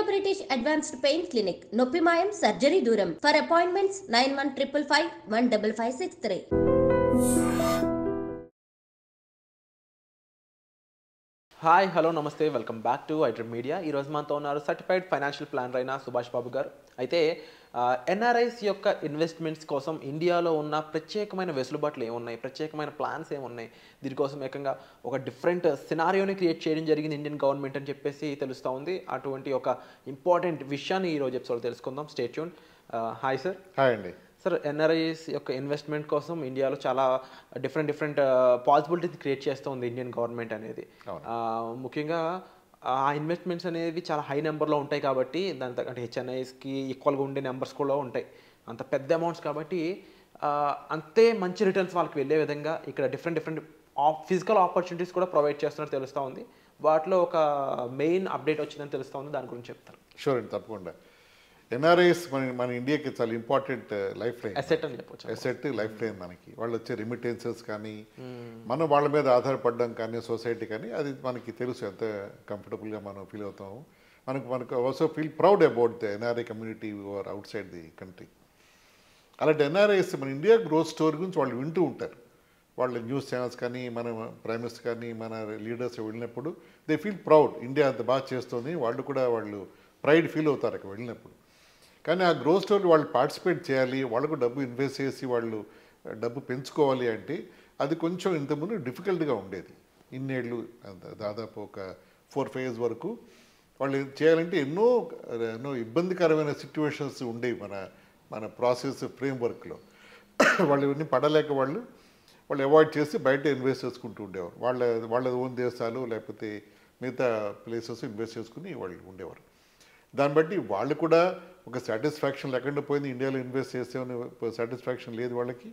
British Advanced Pain Clinic, Noppimayam Surgery Duram. For appointments 9155 15563. Hi hello నమస్తే welcome back to iDream media. ఈరోజు మనతో ఉన్నారు certified financial planner అయిన సుభాష్ బాబు గారు. అయితే ఎన్ఆర్ఐస్ యొక్క ఇన్వెస్ట్మెంట్స్ కోసం ఇండియాలో ఉన్న ప్రత్యేకమైన వెసులుబాట్లు ఏమున్నాయి, ప్రత్యేకమైన ప్లాన్స్ ఏమున్నాయి, దీనికోసం ఏకంగా ఒక డిఫరెంట్ సినారియోని క్రియేట్ చేయడం జరిగింది ఇండియన్ గవర్నమెంట్ అని చెప్పేసి తెలుస్తూ ఉంది. అటువంటి ఒక ఇంపార్టెంట్ విషయాన్ని ఈరోజు ఎపిసోడ్ తెలుసుకుందాం. Stay tune. Hi sir. Hi అండి. సార్, ఎన్ఆర్ఐస్ యొక్క ఇన్వెస్ట్మెంట్ కోసం ఇండియాలో చాలా డిఫరెంట్ పాసిబిలిటీస్ క్రియేట్ చేస్తూ ఉంది ఇండియన్ గవర్నమెంట్ అనేది. ముఖ్యంగా ఆ ఇన్వెస్ట్మెంట్స్ అనేవి చాలా హై నెంబర్లో ఉంటాయి కాబట్టి దాని తగ్గ హెచ్ఎన్ఐస్కి ఈక్వల్గా ఉండే నెంబర్స్ కూడా ఉంటాయి. అంత పెద్ద అమౌంట్స్ కాబట్టి అంతే మంచి రిటర్న్స్ వాళ్ళకి వెళ్ళే విధంగా ఇక్కడ డిఫరెంట్ ఫిజికల్ ఆపర్చునిటీస్ కూడా ప్రొవైడ్ చేస్తున్నట్టు తెలుస్తూ ఉంది. వాటిలో ఒక మెయిన్ అప్డేట్ వచ్చిందని తెలుస్తూ ఉంది, దాని గురించి చెప్తారు. షూర్ అండి, తప్పకుండా. ఎన్ఆర్ఐస్ మన ఇండియాకి చాలా ఇంపార్టెంట్ లైఫ్ లైన్, అసెట్ అని చెప్పొచ్చు. Asset life line. మనకి వాళ్ళు వచ్చే రిమిటెన్సెస్ కానీ మనం వాళ్ళ మీద ఆధారపడడం కానీ సొసైటీ కానీ అది మనకి తెలుసు ఎంత కంఫర్టబుల్గా మనం ఫీల్ అవుతాము. మనకు also feel proud about the NRI community or outside the country. అలాంటి ఎన్ఆర్ఐస్ మన ఇండియా గ్రోత్ స్టోరీ గురించి వాళ్ళు వింటూ ఉంటారు. వాళ్ళ న్యూస్ ఛానల్స్ కానీ మన ప్రైమ్ మినిస్టర్ కానీ మన లీడర్స్ వెళ్ళినప్పుడు దే ఫీల్ ప్రౌడ్, ఇండియా అంత బాగా చేస్తుంది, వాళ్ళు ప్రైడ్ ఫీల్ అవుతారు అక్కడ వెళ్ళినప్పుడు. కానీ ఆ గ్రోత్ స్టోరీ వాళ్ళు పార్టిసిపేట్ చేయాలి, వాళ్ళకు డబ్బు ఇన్వెస్ట్ చేసి వాళ్ళు డబ్బు పెంచుకోవాలి అంటే అది కొంచెం ఇంతకుముందు డిఫికల్ట్గా ఉండేది. ఇన్నేళ్ళు దాదాపు ఒక 4-5 years వరకు వాళ్ళు చేయాలంటే ఎన్నో ఇబ్బందికరమైన సిచ్యువేషన్స్ ఉండేవి మన ప్రాసెస్ ఫ్రేమ్వర్క్లో. వాళ్ళు ఇవన్నీ పడలేక వాళ్ళు అవాయిడ్ చేసి బయట ఇన్వెస్ట్ చేసుకుంటూ ఉండేవారు. వాళ్ళ ఓన్ దేశాలు లేకపోతే మిగతా ప్లేసెస్ ఇన్వెస్ట్ చేసుకుని వాళ్ళు ఉండేవారు. దాన్ని బట్టి వాళ్ళు కూడా ఒక సాటిస్ఫాక్షన్ లేకుండా పోయింది. ఇండియాలో ఇన్వెస్ట్ చేసేమని సాటిస్ఫాక్షన్ లేదు వాళ్ళకి.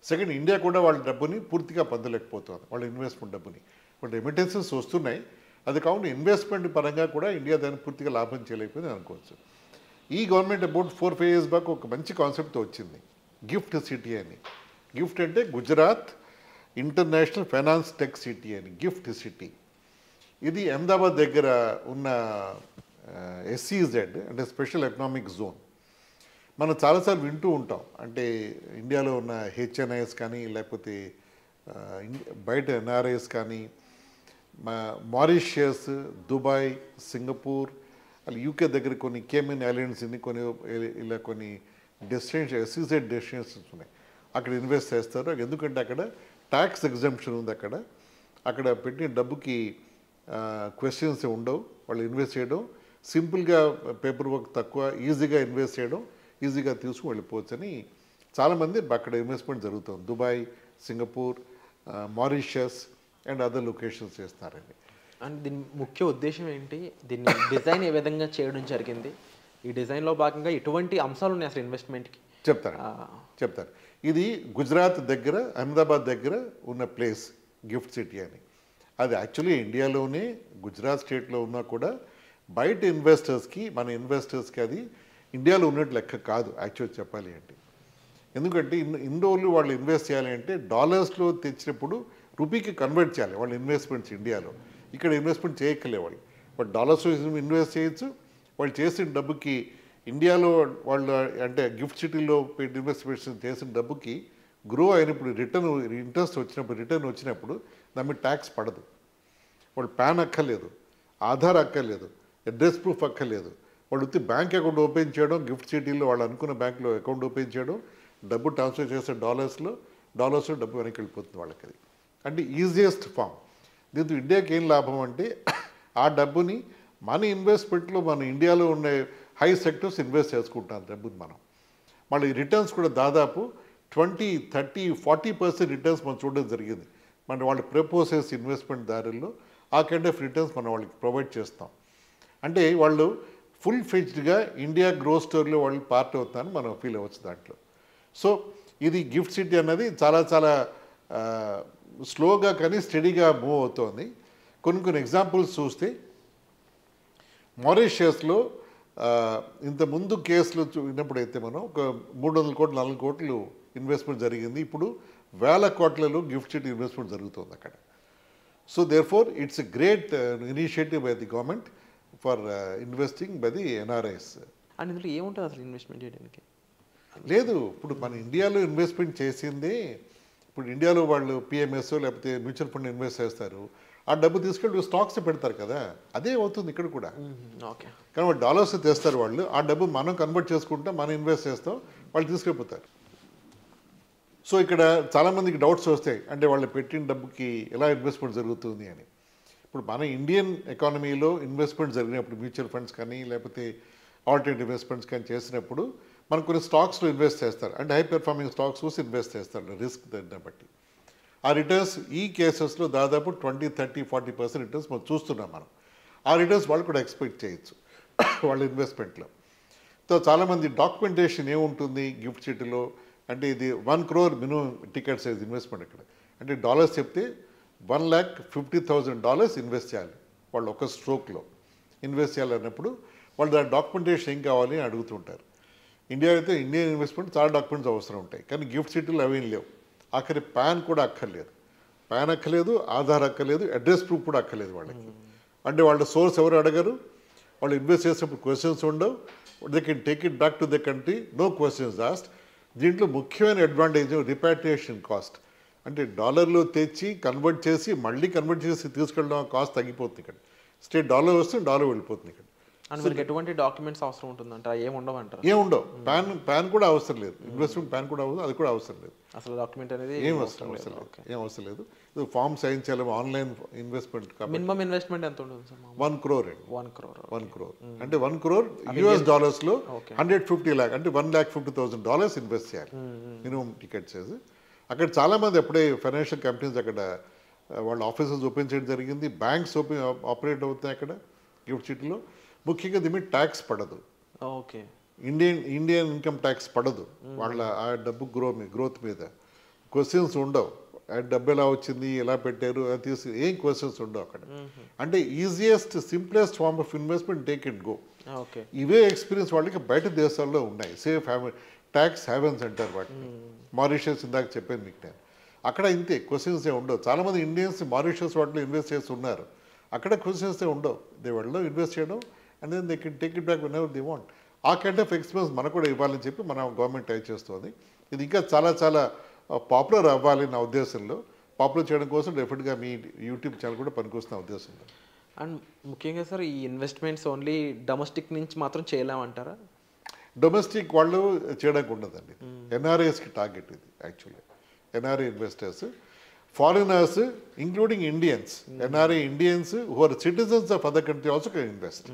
సెకండ్, ఇండియా కూడా వాళ్ళ డబ్బుని పూర్తిగా పొందలేకపోతుంది, వాళ్ళ ఇన్వెస్ట్మెంట్ డబ్బుని. వాళ్ళ రెమిటెన్సెస్ వస్తున్నాయి, అది కాకుండా ఇన్వెస్ట్మెంట్ పరంగా కూడా ఇండియా దాన్ని పూర్తిగా లాభం చేయలేకపోయింది అనుకోవచ్చు. ఈ గవర్నమెంట్ అబౌట్ 4-5 years బ్యాక్ ఒక మంచి కాన్సెప్ట్తో వచ్చింది, గిఫ్ట్ సిటీ అని. గిఫ్ట్ అంటే Gujarat international finance tech city అని, గిఫ్ట్ సిటీ. ఇది అహ్మదాబాద్ దగ్గర ఉన్న SEZ అంటే స్పెషల్ ఎకనామిక్ జోన్. మనం చాలాసార్లు వింటూ ఉంటాం, అంటే ఇండియాలో ఉన్న హెచ్ఎన్ఐస్ కానీ లేకపోతే బయట ఎన్ఆర్ఐస్ కానీ మారిషియస్, దుబాయ్, సింగపూర్, యూకే దగ్గర కొన్ని కేమెన్ ఐలాండ్స్ కొన్ని డెస్టినేషన్ SEZ డెస్టినేషన్స్ ఉన్నాయి. అక్కడ ఇన్వెస్ట్ చేస్తారు. ఎందుకంటే అక్కడ ట్యాక్స్ ఎగ్జంప్షన్ ఉంది. అక్కడ పెట్టిన డబ్బుకి క్వశ్చన్స్ ఉండవు. వాళ్ళు ఇన్వెస్ట్ చేయడం సింపుల్గా, పేపర్ వర్క్ తక్కువ, ఈజీగా ఇన్వెస్ట్ చేయడం, ఈజీగా తీసుకుని వెళ్ళిపోవచ్చు అని చాలామంది అక్కడ ఇన్వెస్ట్మెంట్ జరుగుతుంది. Dubai, Singapore, Mauritius and other locations చేస్తున్నారండి. అండ్ దీని ముఖ్య ఉద్దేశం ఏంటి, దీన్ని డిజైన్ ఏ విధంగా చేయడం జరిగింది, ఈ డిజైన్లో భాగంగా ఎటువంటి అంశాలు ఉన్నాయి అసలు ఇన్వెస్ట్మెంట్కి చెప్తారు. ఇది గుజరాత్ దగ్గర, అహ్మదాబాద్ దగ్గర ఉన్న ప్లేస్ గిఫ్ట్ సిటీ అని. అది యాక్చువల్లీ ఇండియాలోనే గుజరాత్ స్టేట్లో ఉన్నా కూడా బయట ఇన్వెస్టర్స్కి, మన ఇన్వెస్టర్స్కి అది ఇండియాలో ఉన్నట్టు లెక్క కాదు యాక్చువల్ చెప్పాలి అంటే. ఎందుకంటే ఇన్ని రోజులు వాళ్ళు ఇన్వెస్ట్ చేయాలి అంటే డాలర్స్లో తెచ్చినప్పుడు రూపీకి కన్వర్ట్ చేయాలి వాళ్ళ ఇన్వెస్ట్మెంట్స్ ఇండియాలో. ఇక్కడ ఇన్వెస్ట్మెంట్ చేయక్కలే వాళ్ళు, బట్ డాలర్స్లో ఇన్వెస్ట్ చేయొచ్చు. వాళ్ళు చేసిన డబ్బుకి ఇండియాలో వాళ్ళు అంటే గిఫ్ట్ సిటీలో ఇన్వెస్ట్మెంట్స్ చేసిన డబ్బుకి గ్రో అయినప్పుడు రిటర్న్ వచ్చినప్పుడు దాని మీద ట్యాక్స్ పడదు. వాళ్ళు పాన్ అక్కర్లేదు, ఆధార్ అక్కర్లేదు, అడ్రస్ ప్రూఫ్ అక్కర్లేదు. వాళ్ళు వచ్చి బ్యాంక్ అకౌంట్ ఓపెన్ చేయడం, గిఫ్ట్ సిటీలో వాళ్ళు అనుకున్న బ్యాంక్లో అకౌంట్ ఓపెన్ చేయడం, డబ్బు ట్రాన్స్ఫర్ చేసే డాలర్స్లో డబ్బు వెనక్కి వెళ్ళిపోతుంది వాళ్ళకి. అది అంటే ఈజియెస్ట్ ఫామ్. దీంతో ఇండియాకి ఏం లాభం అంటే ఆ డబ్బుని మన ఇన్వెస్ట్మెంట్లో మన ఇండియాలో ఉండే హై సెక్టర్స్ ఇన్వెస్ట్ చేసుకుంటాం డబ్బుని మనం. మళ్ళీ రిటర్న్స్ కూడా దాదాపు 20, 30, 40% రిటర్న్స్ మనం చూడడం జరిగింది. వాళ్ళు ప్రపోజ్ చేసే ఇన్వెస్ట్మెంట్ దారుల్లో ఆ కైండ్ ఆఫ్ రిటర్న్స్ మనం వాళ్ళకి ప్రొవైడ్ చేస్తాం. అంటే వాళ్ళు ఫుల్ ఫ్లెడ్జ్డ్గా ఇండియా గ్రోత్ స్టోరీలో వాళ్ళు పార్ట్ అవుతారని మనం ఫీల్ అవ్వచ్చు దాంట్లో. సో ఇది గిఫ్ట్ సిటీ అన్నది చాలా స్లోగా కానీ స్టడీగా మూవ్ అవుతోంది. కొన్ని ఎగ్జాంపుల్స్ చూస్తే మారిషియస్లో ఇంతకుముందు కేసులు విన్నప్పుడైతే మనం ఒక 300 కోట్లు 400 కోట్లు ఇన్వెస్ట్మెంట్ జరిగింది. ఇప్పుడు 1000 కోట్లలో గిఫ్ట్ సిటీ ఇన్వెస్ట్మెంట్ జరుగుతుంది అక్కడ. So therefore it's a great initiative by the government. For investing by the NRIs. And ఇందులో ఏముంటుంది అసలు ఇన్వెస్ట్మెంట్ చేయడానికి? లేదు, ఇప్పుడు మన ఇండియాలో ఇన్వెస్ట్మెంట్ చేసింది, ఇప్పుడు ఇండియాలో వాళ్ళు పిఎంఎస్ లేకపోతే మ్యూచువల్ ఫండ్ ఇన్వెస్ట్ చేస్తారు, ఆ డబ్బు తీసుకెళ్ళి స్టాక్స్ పెడతారు కదా, అదే అవుతుంది ఇక్కడ కూడా. ఓకే. కానీ వాళ్ళు డాలర్స్ తెస్తారు, వాళ్ళు ఆ డబ్బు మనం కన్వర్ట్ చేసుకుంటాం, మనం ఇన్వెస్ట్ చేస్తాం, వాళ్ళు తీసుకెళ్ళిపోతారు. సో ఇక్కడ చాలామందికి డౌట్స్ వస్తాయి, అంటే వాళ్ళు పెట్టిన డబ్బుకి ఎలా ఇన్వెస్ట్మెంట్ జరుగుతుంది అని. ఇప్పుడు మన ఇండియన్ ఎకానమీలో ఇన్వెస్ట్మెంట్ జరిగినప్పుడు మ్యూచువల్ ఫండ్స్ కానీ లేకపోతే ఆల్టర్నేటివ్ ఇన్వెస్ట్మెంట్స్ కానీ చేసినప్పుడు మనం కొన్ని స్టాక్స్లో ఇన్వెస్ట్ చేస్తారు, అంటే హై పెర్ఫార్మింగ్ స్టాక్స్ చూసి ఇన్వెస్ట్ చేస్తారు రిస్క్ దాన్ని బట్టి. ఆ రిటర్న్స్ ఈ కేసెస్లో దాదాపు 20-30-40% రిటర్న్స్ మనం చూస్తున్నాం. మనం ఆ రిటర్న్స్ వాళ్ళు కూడా ఎక్స్పెక్ట్ చేయొచ్చు వాళ్ళ ఇన్వెస్ట్మెంట్లో. సో చాలామంది డాక్యుమెంటేషన్ ఏముంటుంది గిఫ్ట్ చీటీలో, అంటే ఇది 1 crore minimum ticket size investment. ఇక్కడ అంటే డాలర్స్ చెప్తే $1,50,000 ఇన్వెస్ట్ చేయాలి వాళ్ళు ఒక స్ట్రోక్లో ఇన్వెస్ట్ చేయాలన్నప్పుడు వాళ్ళు దాని డాక్యుమెంటేషన్ ఏం కావాలి అని అడుగుతుంటారు. ఇండియా అయితే ఇండియన్ ఇన్వెస్ట్మెంట్ చాలా డాక్యుమెంట్స్ అవసరం ఉంటాయి, కానీ గిఫ్ట్ సిటీలు అవేం లేవు. ఆఖరి పాన్ కూడా అక్కర్లేదు, పాన్ అక్కర్లేదు, ఆధార్ అక్కర్లేదు, అడ్రస్ ప్రూఫ్ కూడా అక్కర్లేదు వాళ్ళకి. అంటే వాళ్ళ సోర్స్ ఎవరు అడగరు, వాళ్ళు ఇన్వెస్ట్ చేసేప్పుడు క్వశ్చన్స్ ఉండవు, they can take it back to the country, no questions asked. దీంట్లో ముఖ్యమైన అడ్వాంటేజ్ రిపాట్రియేషన్ కాస్ట్, అంటే డాలర్లో తెచ్చి కన్వర్ట్ చేసి మళ్ళీ కన్వర్ట్ చేసి తీసుకెళ్ళడం కాస్ట్ తగ్గిపోతుంది. ఇక్కడ స్టేట్ డాలర్ వస్తే డాలర్ వెళ్ళిపోతుంది. ఇక్కడ అండ్ మనకి ఎటువంటి డాక్యుమెంట్స్ అవసరం ఉంటుందంటారా? ఏముండవంటారా? ఏముండవు, పాన్ కూడా అవసరం లేదు, ఇన్వెస్ట్మెంట్ పాన్ కూడా అవసరం, అది కూడా అవసరం లేదు. అసలు డాక్యుమెంట్ అనేది ఏం అవసరం లేదు, ఏం అవసరం లేదు. ఇది ఫామ్ సైన్ చేయాలి, ఆన్లైన్ ఇన్వెస్ట్మెంట్. మినిమం ఇన్వెస్ట్మెంట్ ఎంత ఉంటుంది సార్? 1 crore అండి. 1 crore. 1 crore అంటే 1 crore US డాలర్స్లో 150 lakh అంటే $1,50,000 ఇన్వెస్ట్ చేయాలి మినిమం టికెట్ చేసి. అక్కడ చాలామంది అప్పుడే ఫైనాన్షియల్ కంపెనీస్ అక్కడ వాళ్ళ ఆఫీసెస్ ఓపెన్ చేయడం జరిగింది, బ్యాంక్స్ ఆపరేట్ అవుతాయి అక్కడ గిఫ్ట్ సిటీలో. ముఖ్యంగా దీని మీద ట్యాక్స్ పడదు, ఓకే. ఇండియన్ ఇన్కమ్ ట్యాక్స్ పడదు వాళ్ళ ఆ డబ్బు గ్రోత్ మీద. క్వశ్చన్స్ ఉండవు, ఆ డబ్బు ఎలా వచ్చింది, ఎలా పెట్టారు అది తీసి ఏం క్వశ్చన్స్ ఉండవు అక్కడ. అంటే easiest simplest form of investment take and go. ఇవే ఎక్స్పీరియన్స్ వాళ్ళకి బయట దేశాల్లో ఉన్నాయి. సేఫ్ ట్యాక్స్ హ్యావెన్స్ అంటారు వాటిని. మారిషియస్ ఇందాక చెప్పాను మీకు నేను, అక్కడ ఇంతే క్వశ్చన్స్ ఏ ఉండవు. చాలామంది ఇండియన్స్ మారిషియస్ వాటిలో ఇన్వెస్ట్ చేసి ఉన్నారు, అక్కడ క్వశ్చన్స్ ఏ ఉండవు. దే వాళ్ళలో ఇన్వెస్ట్ చేయడం and then they can take it back whenever they want. ఆ కైండ్ ఆఫ్ ఎక్స్పీరియన్స్ మనకు కూడా ఇవ్వాలని చెప్పి మన గవర్నమెంట్ ట్రై చేస్తుంది. ఇది ఇంకా చాలా చాలా పాపులర్ అవ్వాలి నా ఉద్దేశంలో. పాపులర్ చేయడం కోసం డెఫినెట్గా మీ యూట్యూబ్ ఛానల్ కూడా పనికొస్తున్న ఉద్దేశంలో. అండ్ ముఖ్యంగా సార్ ఈ ఇన్వెస్ట్మెంట్స్ ఓన్లీ డొమెస్టిక్ నుంచి మాత్రం చేయలేమంటారా? డొమెస్టిక్ వాళ్ళు చేయడానికి ఉండదండి, ఎన్ఆర్ఐస్కి టార్గెట్ ఇది actually. NRI investors, foreigners including Indians, NRI Indians who are citizens of other country also can invest.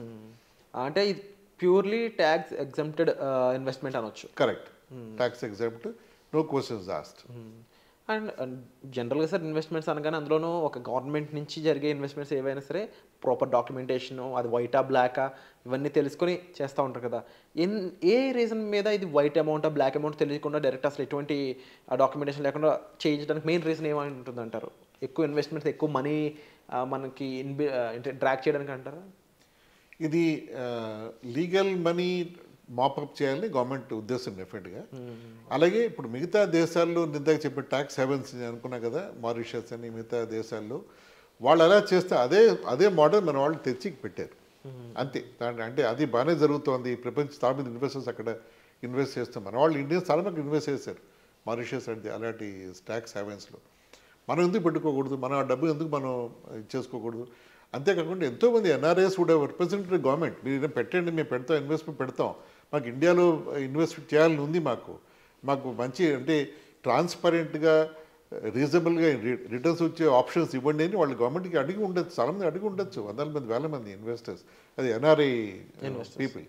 అంటే ఇది ప్యూర్లీ ట్యాక్స్ ఎగ్జంప్టెడ్ ఇన్వెస్ట్మెంట్ అనొచ్చు. Correct, tax exempt, no questions asked. And జనరల్గా సార్ ఇన్వెస్ట్మెంట్స్ అనగానే అందులోనూ ఒక government నుంచి జరిగే investments ఏవైనా సరే ప్రాపర్ డాక్యుమెంటేషను, అది వైటా బ్లాకా ఇవన్నీ తెలుసుకొని చేస్తూ ఉంటారు కదా. ఏ రీజన్ మీద ఇది వైట్ అమౌంట్ బ్లాక్ అమౌంట్ తెలియకుండా డైరెక్ట్ అసలు ఎటువంటి డాక్యుమెంటేషన్ లేకుండా చేయించడానికి మెయిన్ రీజన్ ఏమై ఉంటుంది అంటారు? ఎక్కువ ఇన్వెస్ట్మెంట్స్ ఎక్కువ మనీ మనకి డ్రాక్ చేయడానికి అంటారా? ఇది లీగల్ మనీ మాపప్ చేయాలని గవర్నమెంట్ ఉద్దేశం డెఫినెట్గా. అలాగే ఇప్పుడు మిగతా దేశాల్లో నిందాక చెప్పే ట్యాక్స్ హెవెన్స్ అనుకున్నా కదా, మారిషియస్ అని మిగతా దేశాల్లో వాళ్ళు ఎలా చేస్తే అదే మోడల్ మన వాళ్ళు తెచ్చి పెట్టారు అంతే. అంటే అది బాగానే జరుగుతోంది, ప్రపంచ చాలా మంది ఇన్వెస్టర్స్ అక్కడ ఇన్వెస్ట్ చేస్తాం. మన వాళ్ళు ఇండియన్స్ చాలా మంది ఇన్వెస్ట్ చేశారు మారిషియస్ అంటే అలాంటి ట్యాక్స్ హెవెన్స్లో. మనం ఎందుకు పెట్టుకోకూడదు, మన డబ్బు ఎందుకు మనం చేసుకోకూడదు? అంతేకాకుండా ఎంతోమంది ఎన్ఆర్ఐస్ కూడా రిప్రజెంటేటివ్ గవర్నమెంట్, మీరు పెట్టండి మేము పెడతాం, ఇన్వెస్ట్మెంట్ పెడతాం, మాకు ఇండియాలో ఇన్వెస్ట్మెంట్ చేయాలని ఉంది, మాకు మంచి అంటే ట్రాన్స్పరెంట్గా రీజనబుల్గా రిటర్న్స్ వచ్చే ఆప్షన్స్ ఇవ్వండి అని వాళ్ళు గవర్నమెంట్కి అడిగి ఉండొచ్చు, చాలామంది అడిగి ఉండొచ్చు, వందల మంది వేల మంది ఇన్వెస్టర్స్, అది ఎన్ఆర్ఐ పీపుల్.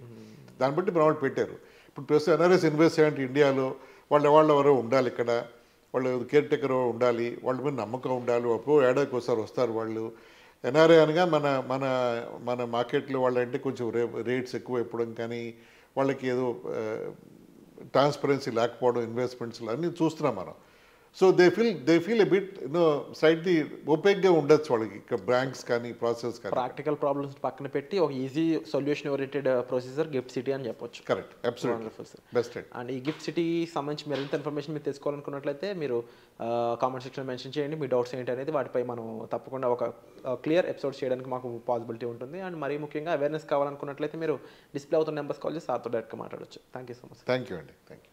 దాన్ని బట్టి మన వాళ్ళు పెట్టారు. ఇప్పుడు ప్రస్తుతం ఎన్ఆర్ఐస్ ఇన్వెస్ట్ చేయాలంటే ఇండియాలో వాళ్ళెవరో ఉండాలి, ఇక్కడ వాళ్ళు కేర్ టేకర్ ఉండాలి, వాళ్ళ మీద నమ్మకం ఉండాలి, అప్పుడు ఏడాదికి ఒకసారి వస్తారు వాళ్ళు. ఎన్ఆర్ఐ అనగా మన మార్కెట్లో వాళ్ళంటే కొంచెం రేట్స్ ఎక్కువ ఇవ్వడం కానీ వాళ్ళకి ఏదో ట్రాన్స్పరెన్సీ లేకపోవడం ఇన్వెస్ట్మెంట్స్లో అన్నీ చూస్తున్నాం మనం. So they feel a bit slightly ఓపెక్గా ఉండొచ్చు వాళ్ళకి బ్యాంక్స్ కానీ ప్రాసెస్ కానీ. ప్రాక్టికల్ ప్రాబ్లమ్స్ పక్కన పెట్టి ఒక easy solution oriented procedure gift city అని చెప్పొచ్చు. Correct, absolutely best. అండ్ ఈ గిఫ్ట్ సిటీ సంబంధించి మరింత ఇన్ఫర్మేషన్ మీరు తెలుసుకోవాలనుకున్నట్లయితే మీరు కామెంట్ సెక్షన్ మెన్షన్ చేయండి మీ డౌట్స్ ఏంటి అనేది. వాటిపై మనం తప్పకుండా ఒక క్లియర్ ఎపిసోడ్ చేయడానికి మాకు పాసిబిలిటీ ఉంటుంది. అండ్ మరీ ముఖ్యంగా అవేర్నెస్ కావాలనుకున్నట్లయితే మీరు డిస్ప్లే అవుతున్న నెంబర్స్ కాల్ చేసి సార్తో డైరెక్ట్గా మాట్లాడవచ్చు. Thank you so much. Thank you అండి, థ్యాంక్ యూ.